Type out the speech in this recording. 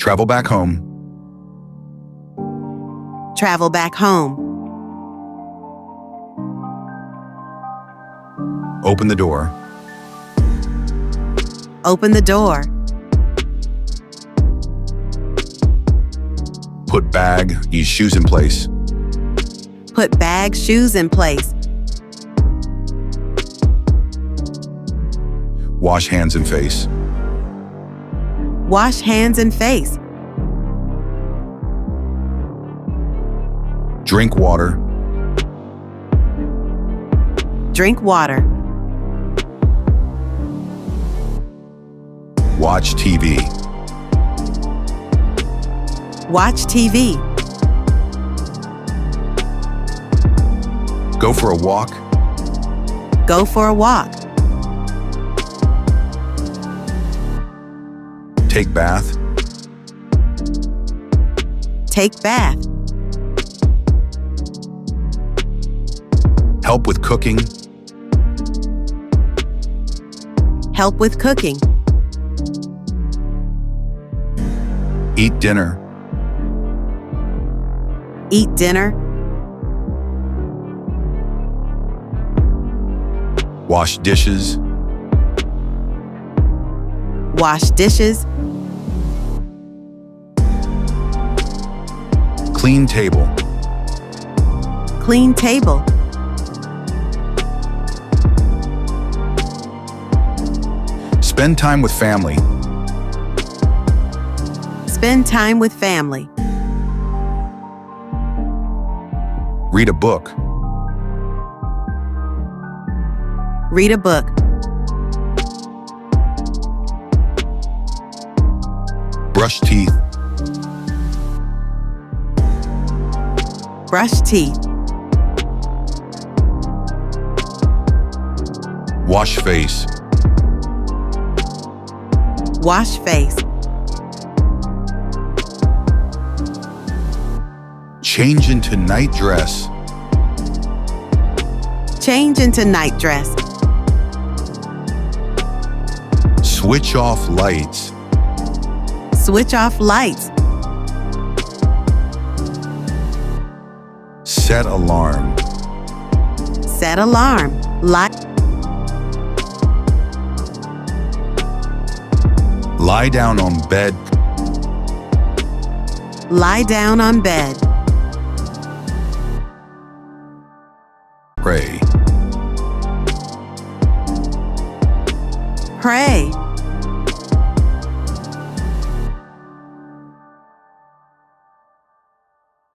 Travel back home. Travel back home. Open the door. Open the door. Put bag, shoes in place. Put bag, shoes in place. Wash hands and face. Wash hands and face. Drink water. Drink water. Watch TV. Watch TV. Go for a walk. Go for a walk. Take bath. Take bath. Help with cooking. Help with cooking. Eat dinner. Eat dinner. Wash dishes. Wash dishes. Clean table. Clean table. Spend time with family. Spend time with family. Read a book. Read a book. Brush teeth. Brush teeth. Wash face. Wash face. Change into night dress. Change into night dress. Switch off lights. Switch off lights. Set alarm. Set alarm. Lie down on bed. Lie down on bed. Pray. Pray.